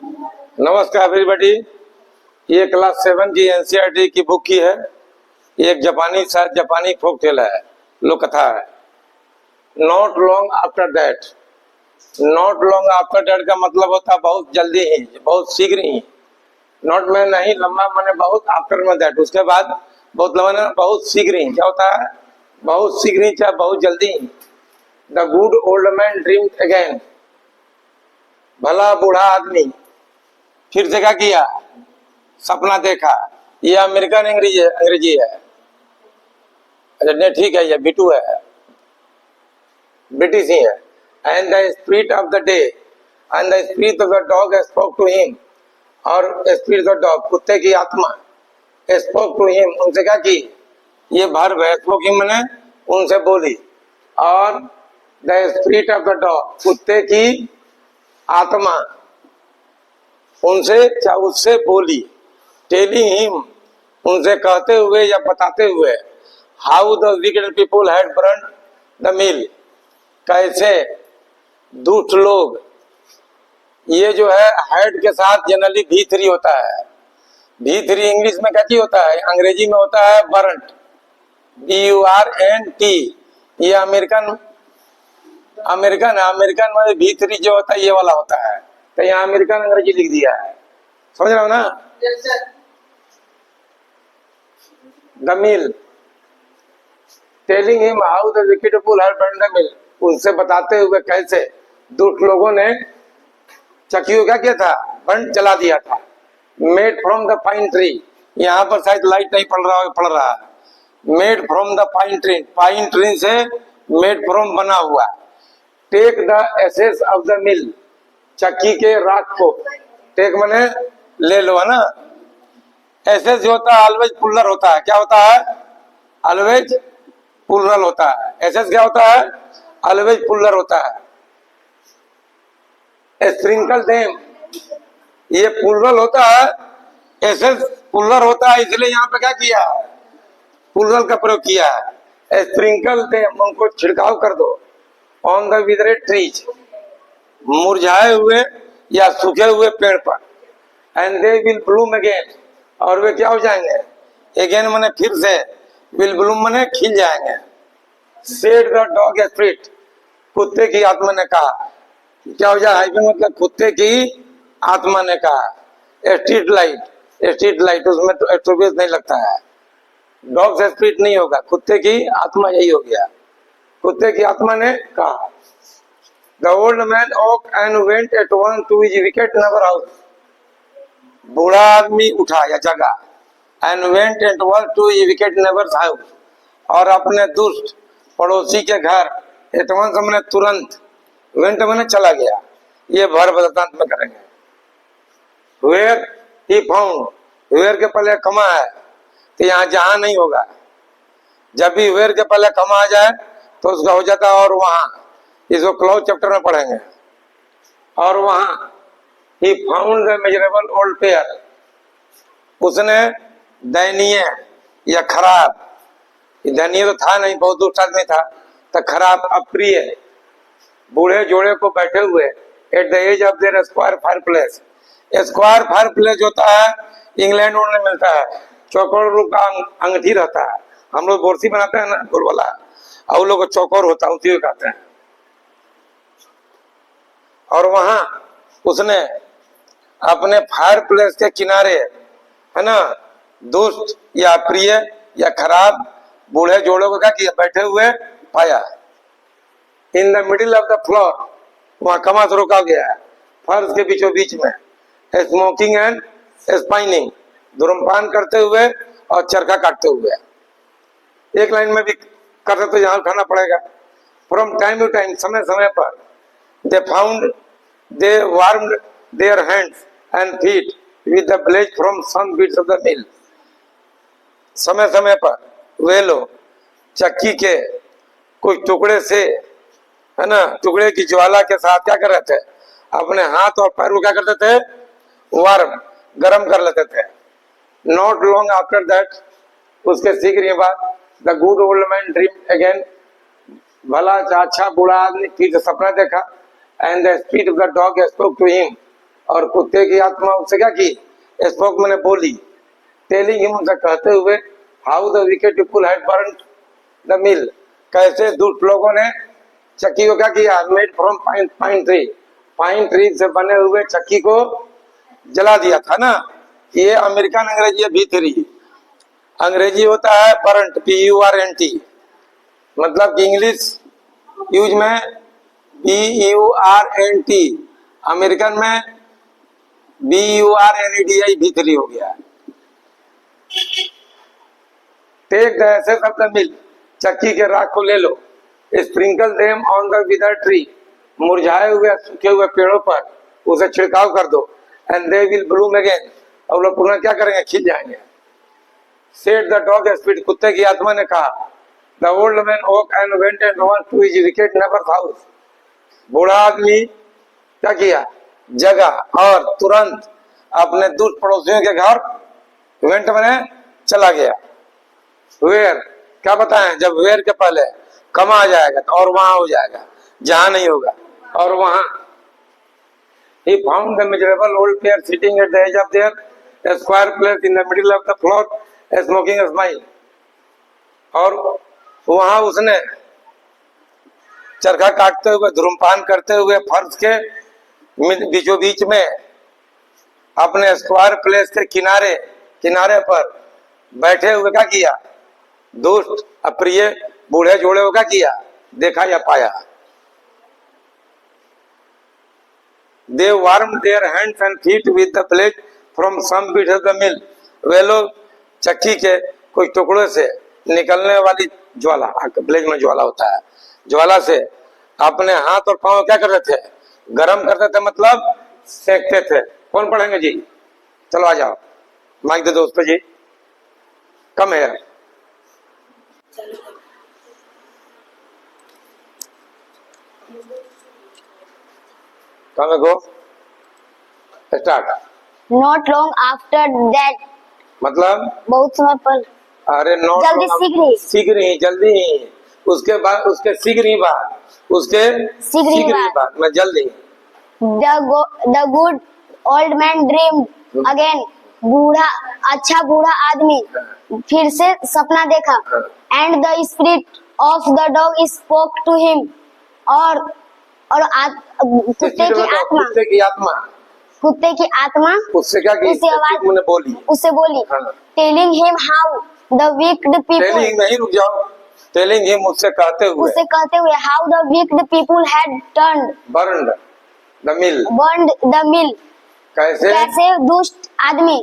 नमस्कार एवरीबॉडी। ये क्लास 7 की एनसीईआरटी की बुक की है। ये एक जापानी फोक टेल है, लोक कथा है। Not long after that. Not long after that का मतलब होता है बहुत जल्दी ही, बहुत शीघ्र ही। नॉट में नहीं लंबा मैंने बहुत, आफ्टर में दैट उसके बाद बहुत लंबा नहीं, बहुत शीघ्र ही। क्या होता है? बहुत शीघ्र ही, चाहे बहुत जल्दी ही। The good old man dreamed again. भला बूढ़ा आदमी फिर से क्या किया? सपना देखा। ये अमेरिकन अंग्रेजी है। अच्छा नहीं, ठीक है, ये बिटू है, ब्रिटिश ही है। And the spirit of the day and the spirit of the dog spoke to him. और स्पिरिट ऑफ डॉग, कुत्ते की आत्मा, स्पोक टू हिम, उनसे क्या की? ये वर्ब है, स्पोक हिम मैंने उनसे बोली। और the spirit of the dog, कुत्ते की आत्मा उनसे उससे बोली। टेलिंग हिम, उनसे कहते हुए या बताते हुए। How the wicked people had burned the mill, कैसे दुष्ट लोग, ये जो है हैड के साथ जनरली V3 होता है। V3 इंग्लिश में क्या होता है? अंग्रेजी में होता है बर्न्ट, BURNT। ये अमेरिकन में V3 जो होता है ये वाला होता है, तो यहाँ अमेरिकन अंग्रेजी लिख दिया है। समझ रहे हो ना? The mill, telling him how the wicked people had burned the मिल, उनसे बताते हुए कैसे दुष्ट लोगों ने चक्की को क्या किया था? बर्न जला दिया था। Made from the pine tree, यहाँ पर शायद लाइट नहीं पड़ रहा है। Made from the pine tree, pine tree से मेड फ्रॉम बना हुआ। Take the ashes of the mill, चक्की के राख को, टेक मने ले लो, है ना। एसेस जो होता है ऑलवेज पुलर होता है। क्या होता है? ऑलवेज पुलरल होता है। एसेस क्या होता है? ऑलवेज पुलर होता है। स्प्रिंकल देम, ये पुलरल होता है, एसेस पुलर होता है, इसलिए यहाँ पे क्या किया? पुलरल का प्रयोग किया है। स्प्रिंकल देम, उनको छिड़काव कर दो। ऑन द विदरेड ट्रीज, मुरझाए हुए या सूखे हुए पेड़ पर। And they will Bloom again, और वे क्या हो जाएंगे? अगेन मने फिर से, विल ब्लूम मने खिल जाएंगे। सेड द डॉग स्पिरिट, कुत्ते की आत्मा ने कहा। क्या हो जाए? हाइफन मतलब कुत्ते की आत्मा ने कहा। स्ट्रीट लाइट उसमें एस्ट्रोबियस नहीं लगता है, डॉग स्पिरिट नहीं होगा, कुत्ते की आत्मा यही हो गया। कुत्ते की आत्मा ने कहा। The old man woke and went at once to his wicked neighbor house. बूढ़ा आदमी उठा या जगा, and went at once to his wicked neighbor's house, और अपने दुष्ट पड़ोसी के घर, at once हमने तुरंत, went मैंने चला गया। ये वर्ब दंत में करेंगे। Where he found, where के पहले कमा है तो यहाँ जहां नहीं होगा। जब भी where के पहले कमा आ जाए तो उसका हो जाता है और वहां। इसको क्लाउड चैप्टर में पढ़ेंगे। और वहां he found the miserable old pair, उसने दयनीय या खराब, दयनीय तो था नहीं, बहुत दुष्ट आदमी था, तो खराब अप्रिय बूढ़े जोड़े को बैठे हुए at the edge of their square fireplace. Square fireplace होता है इंग्लैंड में मिलता है, चौकोर रूप का अंगठी रहता है। हम लोग बोरसी बनाते हैं ना गोल वाला, और उन लोग को चौकोर होता है, उसी को कहते हैं। और वहां उसने अपने फायर प्लेस के किनारे, है ना, दुष्ट या प्रिय या खराब बूढ़े जोड़ों को क्या किया? बैठे हुए पाया। In the middle of the floor, वहां कमा से रोका गया है, फर्श के बीचों बीच में। स्मोकिंग एंड स्पाइनिंग, धूम्रपान करते हुए और चरखा काटते हुए। एक लाइन में भी कर सकते, यहाँ उठाना पड़ेगा। फ्रॉम टाइम टू टाइम, समय समय पर। They found, they warmed their hands and feet with the blaze from some beats of the mill. समय समय पर वे लोग चक्की के कुछ टुकड़े से, है ना, टुकड़े की ज्वाला के साथ क्या कर रहे थे? अपने हाथ और पैर को क्या करते थे? वार्म, गर्म कर लेते थे। नॉट लॉन्ग आफ्टर दैट, उसके शीघ्र बाद, the good old man dream again, भला अच्छा बूढ़ा आदमी फिर से सपना देखा। And the spirit of the dog spoke to him, और कुत्ते की आत्मा उससे क्या की, स्पोक मैंने बोली, टेलिंग हिम, उनसे कहते हुए, how the wicket people had burned the mill, कैसे दुष्ट लोगों ने चक्की को क्या किया, made from pine tree, pine tree से बने हुए चक्की को जला दिया था ना। ये अमेरिकन अंग्रेजी है भीतरी, अंग्रेजी होता है बर्न्ट, PURNT, मतलब कि इंग्लिश यूज में BURNT, अमेरिकन में BURNED, भीतरी हो गया। टेक द एसेंस ऑफ द मिल, चक्की के राख को ले लो, sprinkle them on the withered tree, मुरझाए हुए सूखे हुए पेड़ों पर उसे छिड़काव कर दो, and they will Bloom again, और लोग पुनः क्या करेंगे, खिल जाएंगे। सेड द डॉग स्पिरिट, कुत्ते की आत्मा ने कहा, the old man walk and went and want to his wicked neighbours house, बूढ़ा आदमी क्या किया, जगा और तुरंत अपने दुष्ट पड़ोसियों के घर वेंट मैंने चला गया। वेयर क्या बताएं, जब वेयर के पहले कमा आ जाएगा तो और वहां हो जाएगा, जहां नहीं होगा, और वहां he found the miserable old pair sitting at the edge of their square place in the middle of the floor, smoking a smile, और वहां उसने चरखा काटते हुए, धूम्रपान करते हुए फर्श के बीचों बीच में अपने स्क्वायर प्लेस के किनारे किनारे पर बैठे हुए क्या किया, दुष्ट अप्रिय बूढ़े जोड़े को क्या किया, देखा या पाया। They warmed their hands and feet with the blaze from some bit of the mill, वे लोग चक्की के कुछ टुकड़ों से निकलने वाली ज्वाला, ब्लेज में ज्वाला होता है, ज्वाला से अपने हाथ और पांव क्या करते थे, गरम करते थे, मतलब सेकते थे। कौन पढ़ेंगे जी, चलो आ जाओ, माइक दे दो उस पे जी, कम है। गो start. Not long after that, मतलब बहुत समय पर, अरे नॉट जल्दी शीघ्र ही जल्दी ही, उसके बाद उसके शीघ्र ही बाद, उसके शीघ्र ही बाद मैं जल्दी। the good old man dreamed again, बूढ़ा अच्छा बूढ़ा आदमी फिर से सपना देखा, and the spirit of the dog spoke to him, और कुत्ते की आत्मा उससे क्या की, उससे बोली, telling him how the wicked people, नहीं रुक जाओ, टेलिंग हिम उससे कहते हुए how the wicked people had burned the mill, कैसे दुष्ट आदमी,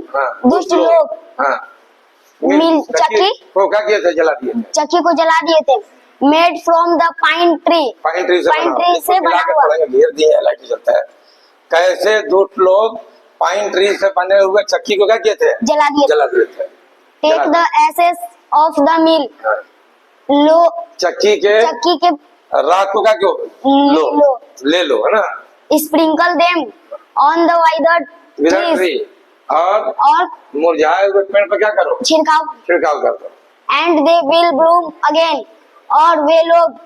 दुष्ट लोग मिल चक्की को क्या किए थे, जला दिए थे, चक्की को जला दिए थे। Made from the pine tree से बना हुआ, घेर दिए, लाइट जलता है। कैसे दुष्ट लोग पाइन ट्री से बने हुए चक्की को क्या किए थे, जला दिए थे। Take the ashes of the mill, लो चक्की के राख को क्या क्यों ले लो, है ना। Sprinkle them on the whether tree, और मुरझाए हुए पेड़ पर क्या करो, छिड़काव कर दो। And they will Bloom again, और वे लोग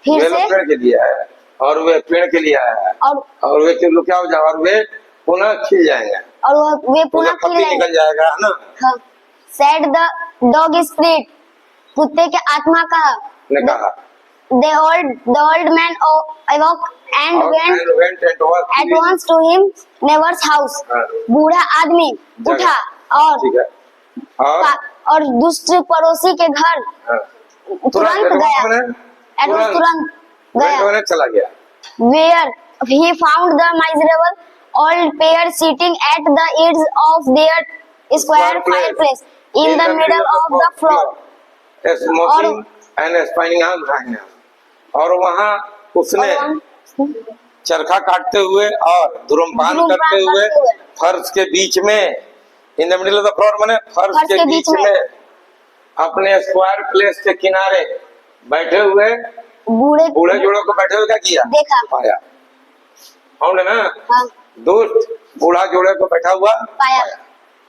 फिर से पेड़ के लिए है, और वे पेड़ के लिए है, और वे क्या हो जाए, और वे पुनः खिल जाएंगे, और वे पुनः खिल निकल जाएगा, है ना। हाँ। Said the dog spirit, कुत्ते के आत्मा कहा, the old man awoke and went at once to him neighbor's house, बूढ़ा आदमी उठा और दुष्ट पड़ोसी के घर तुरंत गया, चला गया। Where he found the miserable old pair sitting at the edge of their square fireplace in the middle of the floor, smoking and spinning on, और वहाँ उसने चरखा काटते हुए और धूम्रपान करते हुए फर्श के बीच में, in the middle of the floor, माने फर्श के बीच में अपने स्क्वायर प्लेस के किनारे बैठे हुए बूढ़े जोड़ों को बैठे हुए क्या किया, देखा, पाया। फाउंड है ना, हाँ। दुष्ट बूढ़ा जोड़े को बैठा हुआ पाया।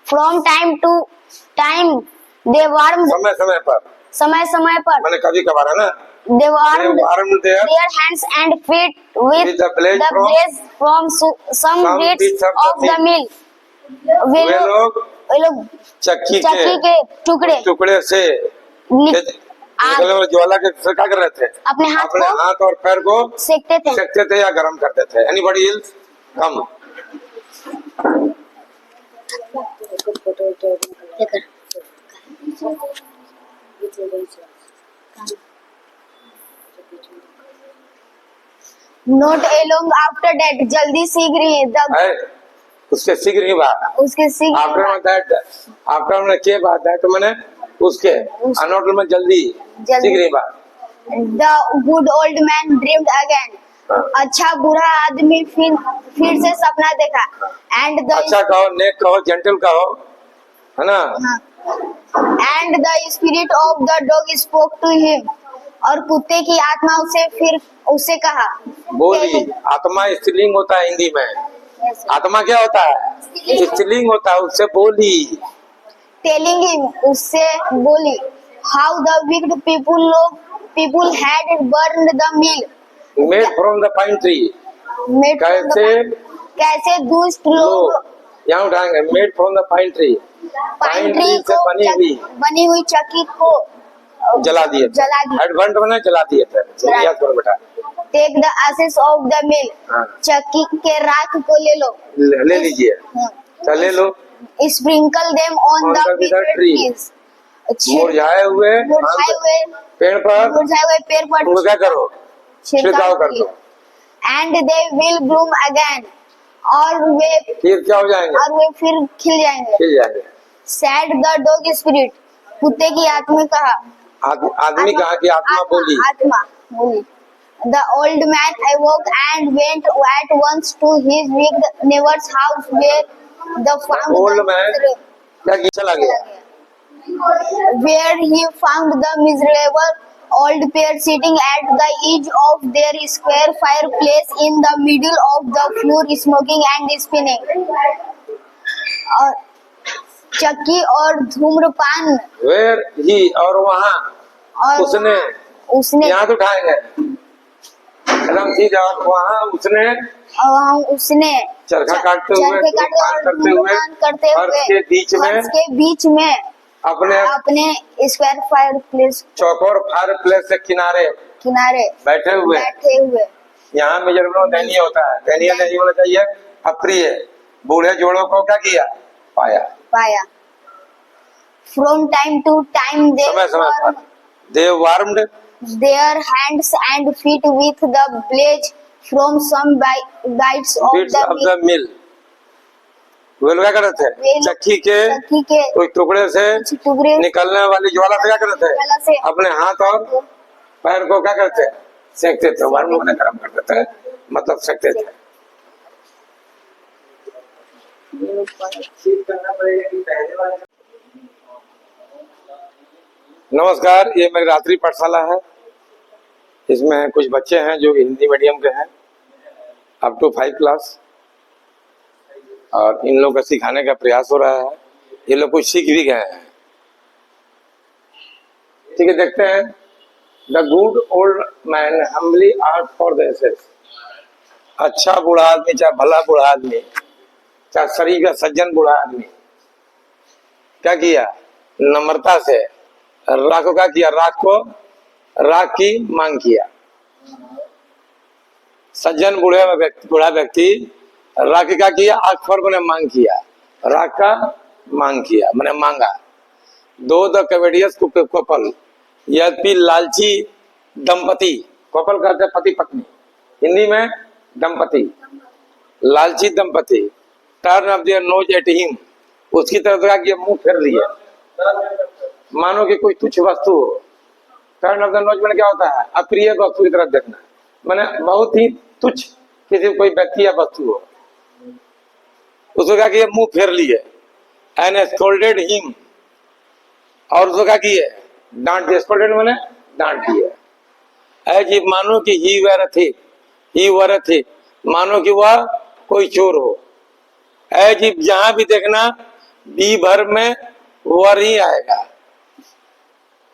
From time to time they warmed, समय समय पर मैंने कभी कभार, है ना, They warmed warmed their their hands and feet with the blaze from some bits of the mill. वे वे लोग चक्की चक्की के टुकड़े टुकड़े से निकलने वाली ज्वाला के से क्या कर रहे थे? अपने हाथ और पैर को सेकते थे या गर्म करते थे। Anybody else come. Not a long after that, जल्दी सीख रही है उसके सीख रही बात, उसके सीख आफ्टर के बाद दैट मैंने उसके अनोट में जल्दी सीख रही बात। The good old man dreamed again, अच्छा बुरा आदमी फिर से सपना देखा। एंड द अच्छा कहो, नेक कहो, जेंटल कहो, है ना। And the spirit of the dog spoke to him, और कुत्ते की आत्मा उसे कहा। बोली, आत्मा स्त्रीलिंग होता है हिंदी में। आत्मा क्या होता है? स्त्रीलिंग होता है। उससे बोली, टेलिंग हिम, उससे बोली, how the wicked people had burned the mill made from the pine tree. कैसे दुष्ट लोग, यहाँ उठाएंगे, made from the pine tree, pine tree से बनी हुई चक्की को जला दिए, एडवेंट बना जला दिए थे। याद करो बेटा। Take the ashes of the mill, चक्की के राख को ले लो, ले लीजिए, ले लो। Sprinkle them on the trees, मुरझाए हुए पेड़ पर उनको क्या करो? छिड़काव कर दो। And they will Bloom again, और वे फिर क्या हो जाएंगे? और वे फिर खिल जाएंगे। सैड द डॉग स्पिरिट, कुत्ते की आत्मा कहा। आदमी कहा कि आत्मा बोली। The old man awoke and went at once to his wicked neighbor's house old man क्या चला गया? Where he found the miserable old pair sitting at the edge of their square fireplace in the middle of the floor, smoking and spinning. और चक्की और धूम्रपान। Where he, और वहाँ उसने यहाँ तो उठाएंगे वहाँ उसने चरखा काटते हुए करते हुए के बीच में अपने स्क्वायर फायर प्लेस, चौकोर फायर प्लेस के किनारे बैठे हुए यहाँ मेजरमेंट दयनीय होता है। दयनीय नहीं होना चाहिए, अप्रिय। बूढ़े जोड़ों को क्या किया? पाया। From time to time they warmed their hands and feet with the blaze from some bites of the mill. वे लोग क्या करते थे? चक्की के कोई टुकड़े से निकलने वाली ज्वाला से क्या करते थे? अपने हाथ और पैर को क्या करते? सेकते थे। वार्म होने गर्म करते थे, मतलब सेकते थे। नमस्कार, ये मेरी रात्रि पाठशाला है। इसमें कुछ बच्चे हैं जो हिंदी मीडियम के हैं, अप टू 5 क्लास, और इन लोगों को सिखाने का प्रयास हो रहा है। ये लोग कुछ सीख भी गए हैं। ठीक है, देखते हैं। The good old man humbly asked for the ashes. अच्छा बूढ़ा आदमी, चाहे भला बूढ़ा आदमी, चाहे शरीर का सज्जन बूढ़ा आदमी, क्या किया? नम्रता से राख को क्या किया? राख की मांग किया। सज्जन बूढ़ा व्यक्ति राख क्या किया? आखफर को ने मांग किया, राख का मांग किया, मैंने मांगा। दो द कवेडियस कपल, यद्यपि लालची दंपति, कपल कहते पति पत्नी, हिंदी में दंपति, लालची दंपति, turn of their nose at him, उसकी तरफ क्या मुंह फेर लिए, मानो कि कोई तुच्छ वस्तु हो। टर्न ऑफ द नोज मैंने क्या होता है? अप्रिय वस्तु की तरफ देखना, मैंने बहुत ही तुच्छ किसी कोई व्यक्ति या वस्तु हो, उसको क्या किया? मुंह फेर लिए। एंड स्कोल्डेड हिम, और उसको क्या किए? डांट दिए। स्कोल्डेड मैंने डांट दिया। एज मानो कि ही वर अ थिक, मानो कि वह कोई चोर हो। एज जहां भी देखना बी भर में वर ही आएगा,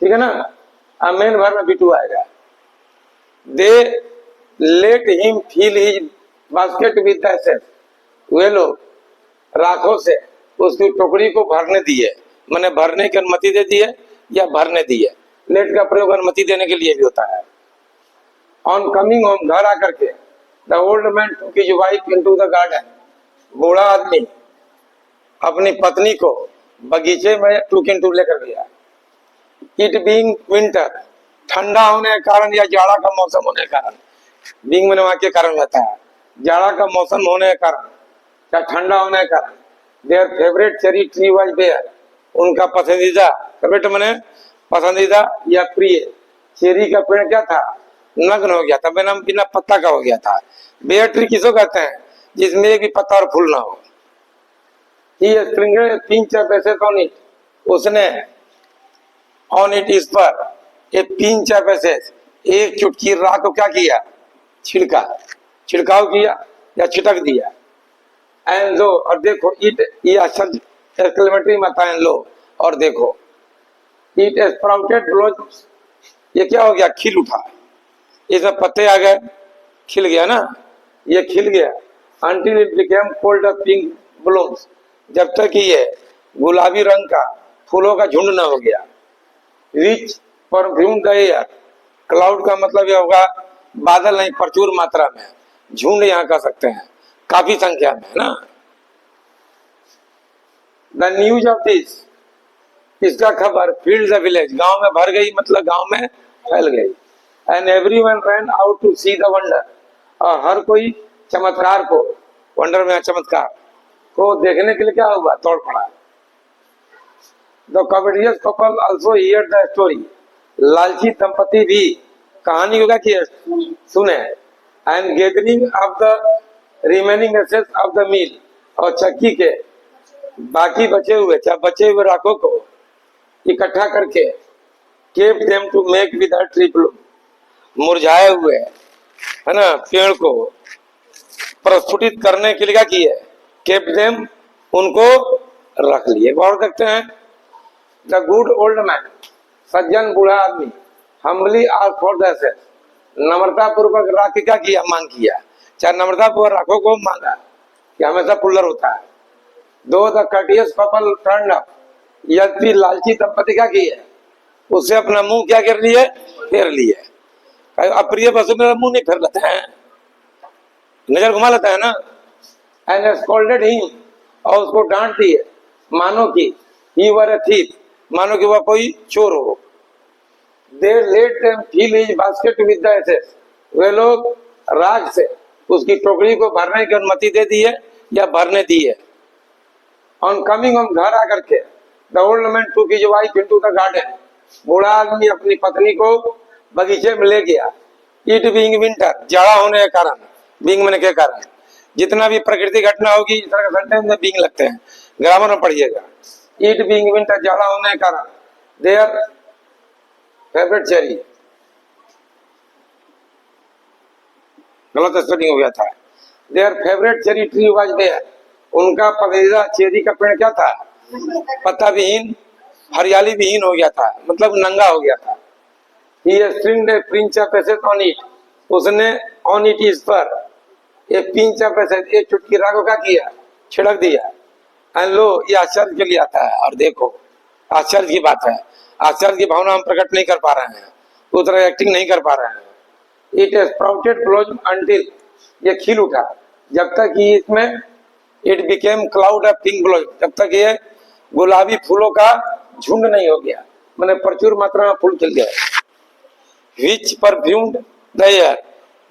ठीक है ना। मेन भर में बिटू आएगा। They let him fill his basket with एसेट्स, वे लोग राखों से उसकी टोकरी को भरने दिए, मैंने भरने की अनुमति दे दी है या भरने दी है। लेट का प्रयोग अनुमति देने के लिए भी होता है। ऑन कमिंग होम, घर आकर के, द ओल्ड मैन टूक his wife into the garden, बूढ़ा आदमी अपनी पत्नी को बगीचे में टूक इनटू लेकर गया। इट बीइंग विंटर, ठंडा होने के कारण या जाड़ा का मौसम होने के कारण, बीइंग में वहां के कारण रहता है, जाड़ा का मौसम होने के कारण या ठंडा होने के कारण, their favourite cherry tree was there, उनका पसंदीदा, फेवरेट माने पसंदीदा या प्रिय चेरी का पेड़ क्या था, नग्न हो गया था, बिना पत्ता का हो गया था। बेयर ट्री किसको कहते हैं, जिसमें एक भी पत्ता और फूल ना हो। ये sprinkle pinch of ashes on it, उसने ऑन इट, इस पर एक पिंच ऑफ एसेस, एक चुटकी राख को क्या किया, छिड़का, छिड़काव किया या छिटक दिया। एंड लो, और देखो, इट, ये अक्षर एक्सक्लेमेटरी मत है, लो और देखो, इट स्प्राउटेड ब्लोज, ये क्या हो गया, खिल उठा, इसमें पत्ते आ गए, खिल गया ना, ये खिल गया। Until it became cold of pink blooms, जब तक ये गुलाबी रंग का फूलों का झुंड न हो गया। विच परफ्यूम द एयर, क्लाउड का मतलब ये होगा बादल नहीं, प्रचुर मात्रा में, झुंड यहाँ कह सकते हैं, काफी संख्या में ना। द न्यूज ऑफ दिस, इसका खबर फील्ड द विलेज, गांव में भर गई, मतलब गांव में फैल गई। And everyone ran out to see the wonder, और हर कोई चमत्कार को, वंडर में चमत्कार को देखने के लिए क्या हुआ, दौड़ पड़ा। The covetous couple also hear the story, लालची दंपति भी कहानी होगा कि सुने। And gathering of the remaining एसेट्स ऑफ द मिल, और चक्की के बाकी बचे हुए राखों को इकट्ठा करके, kept them to make with a tree bloom, मुरझाए हुए है ना पेड़ को प्रस्फुटित करने के लिए क्या किए, केप देम, उनको रख लिए। और देखते हैं, द गुड ओल्ड मैन, सज्जन बूढ़ा आदमी, हम्बली आस्क्ड फॉर द एसेट्स, नम्रता पूर्वक राख क्या किया, मांग किया, चाहे नम्रता पूर्वक राखों को मांगा कि हमेशा पुल्लर होता है। Though the courteous couple turned up, यद्यपि लालची दंपति क्या किए, उससे अपना मुंह क्या कर लिए, फेर लिए। अप्रिय वस्तु में मुंह नहीं फेर लेते हैं, नजर घुमा लेता है ना। एंड स्कॉल्डेड हिम, और उसको डांट दिए, मानो कि ही वर अ थीफ, मानो कि वह कोई चोर हो। They let them fill his basket with the एसेट्स, वे लोग राख से उसकी टोकरी को भरने की अनुमति दे दी है या भरने दी है। ऑन कमिंग होम, घर आकर के, द ओल्ड मैन टूक his wife into the garden, बूढ़ा आदमी अपनी पत्नी को बगीचे में ले गया। इट बीइंग विंटर, जाड़ा होने के कारण, बीइंग मैंने के कारण, जितना भी प्रकृति घटना होगी इस तरह के सेंटेंस में बीइंग लगते हैं, ग्रामर में पढ़िएगा। इट बीइंग विंटर, जाड़ा होने के कारण, देयर फेवरेट चेरी, गलत स्पेलिंग हो गया था, their favourite cherry tree was there, उनका पसंदीदा चेरी का पेड़ क्या था, पत्ता विहीन, हरियाली विहीन हो गया था, मतलब नंगा हो गया था। He stringed a pinch of ashes on it, उसने on it, इस पर एक पिंच ऑफ एसेस, एक चुटकी राख को क्या किया, छिड़क दिया। एंड लो, ये आश्चर्य के लिए आता है, और देखो आश्चर्य की बात है, आश्चर्य की भावना हम प्रकट नहीं कर पा रहे हैं, उस तरह एक्टिंग नहीं कर पा रहे हैं। इट स्प्राउटेड ब्लोज अंटिल, ये खिल उठा, जब तक ये इसमें, it became cloud of pink blows, जब तक ये गुलाबी फूलों का झुंड नहीं हो गया, मैंने प्रचुर मात्रा में फूल खिल गए। विच परफ्यूम्ड द एयर,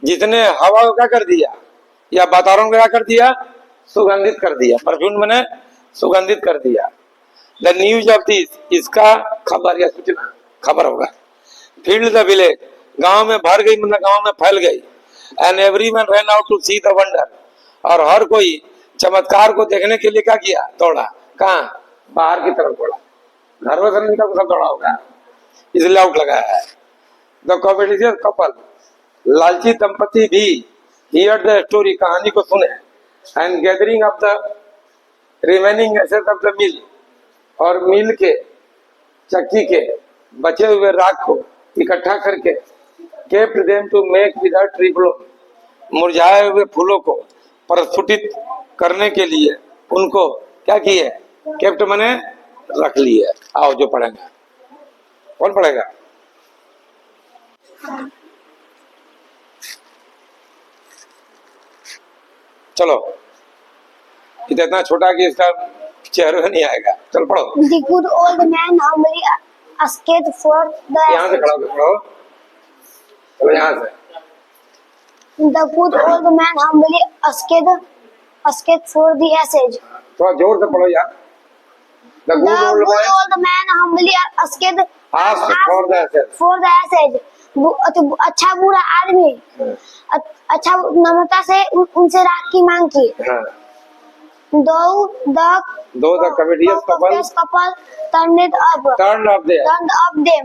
जितने हवा को क्या कर दिया या वातावरण को क्या कर दिया, सुगंधित कर दिया, परफ्यूम मैंने सुगंधित कर दिया। द न्यूज ऑफ दिस, इसका खबर या सूचना, खबर होगा। फील्ड द विलेज, गांव में भर गई, मतलब गांव में फैल गई। And everyone ran out to see the wonder, और हर कोई चमत्कार को देखने के लिए क्या किया, दौड़ा, कहाँ, बाहर की तरफ दौड़ा, घर में नहीं सब दौड़ा होगा, इसलिए आउट लगाया है। द कॉमेडियस कपल, लालची दंपति भी, हियर द स्टोरी, कहानी को सुने। And gathering of the remaining एसेट्स ऑफ द मिल, और मिल के, चक्की के बचे हुए राख को इकट्ठा करके, kept them to make without tree bloom, मुरझाए हुए फूलों को प्रस्फुटित करने के लिए उनको क्या किए? केप्ट मने रख लिए। आओ जो पढ़ेगा, कौन पढ़ेगा? चलो, इतना छोटा कि इसका चेहरा नहीं आएगा। चल पढ़ो। The good old man humbly asked for the यहाँ से खड़ा होकर पढ़ो। चलो यहाँ से। The good old man humbly asked for the assage. थोड़ा जोर से पढ़ो यार। The The good old good man old man humbly asked asked for the assage. for the assage. अच्छा बुरा आदमी अच्छा नम्रता से उनसे राख की मांग की। हाँ। Though the covetous couple turned up them.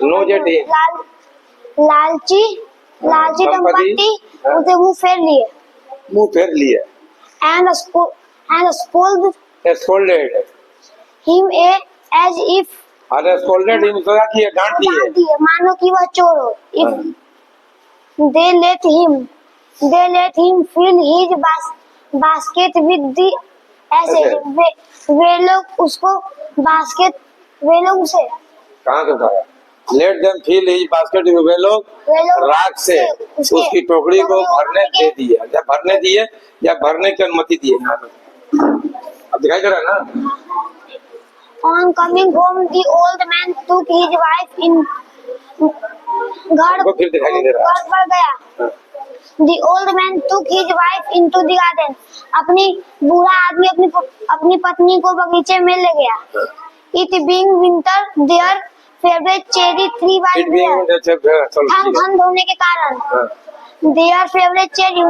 Nose at him. लालची दंपति उसे मुंह फेर लिए and scolded him as if scolded him सजा किए, डांट दिए। मानो कि वह चोर हो। If they let him fill his basket with the assage, वे लोग उसे कहाँ से उठाया? Let them fill his basket, वे लोग राख से उसकी टोकरी को भरने दे दिए, या भरने दिए या भरने की अनुमति दिए। अब दिखाई दे रहा है ना? On coming home, the old man took his wife in घर फिर दिखाई नहीं दे रहा। घर पर गया। The old man took his wife into the garden. अपनी बूढ़ा आदमी अपनी पत्नी को बगीचे में ले गया। It being winter, their favorite cherry tree was there. ठंड होने के कारण their favorite cherry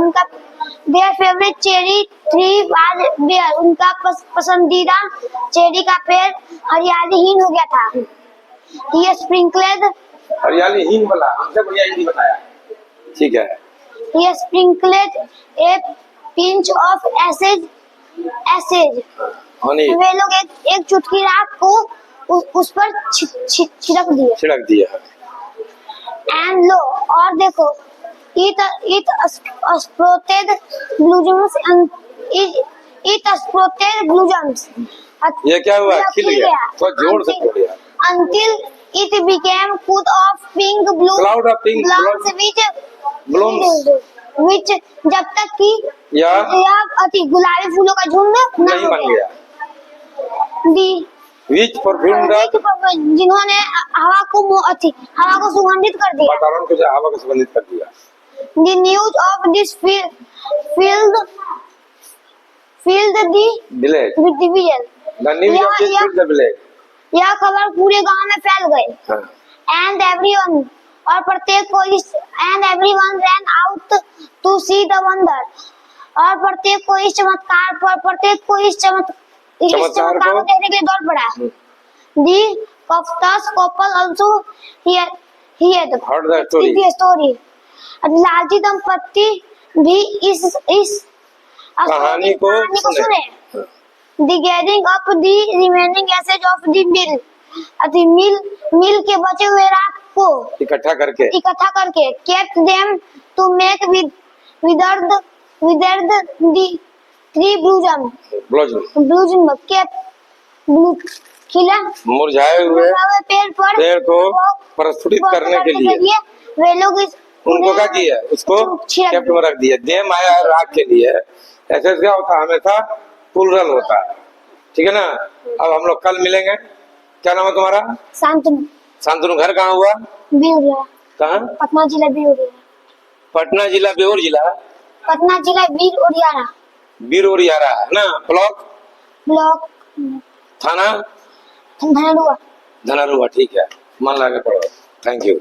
tree was there. उनका पसंदीदा चेरी का पेड़ हरियालीहीन हो गया था। He sprinkled हरियालीहीन बोला, हमसे बढ़िया हिंदी बताया। ठीक है। He sprinkled a pinch of assage. वे लोग एक चुटकी राख को उस पर छिड़क दिया। And lo, और देखो, it sprouted blossoms. ये क्या हुआ? खिल गया। तो जोर से बोलिए। Until it became full of pink cloud of pink blooms, which जब तक कि यह अति गुलाबी फूलों का झुंड नहीं बन गया। Which perfumed जिन्होंने हवा को सुगंधित कर दिया। वातावरण को हवा को सुगंधित कर दिया। The news of this filled the village. With the village. The news of this filled the village. यह खबर पूरे गांव में फैल गई। And everyone और प्रत्येक को and everyone ran out to see the wonder. और प्रत्येक को इस चमत्कार को देखने के लिए दौड़ पड़ा। The Kaftas couple also heard the story. लालची दंपति भी इस कहानी को सुने। The gathering up the remaining assage of the mill के बचे हुए राख को इकट्ठा करके kept them to make withered the tree blossom kept खिला मुरझाए हुए पेड़ को प्रस्फुटित करने के लिए वे लोग उनको क्या किया? उसको केप्ट में रख दिया। देम आया राख के लिए। ऐसे क्या होता है? हमेशा प्लूरल होता है। ठीक है ना? अब हम लोग कल मिलेंगे। क्या नाम है तुम्हारा? शांतनु। घर कहाँ हुआ? बिहुरिया। कहाँ? पटना जिला बिहुरिया। पटना जिला बेउर जिला? पटना जिला बीर-ओरियारा है ना? ब्लॉक थाना? धनरुआ। ठीक है, मन लगा के पढ़ो। Thank you.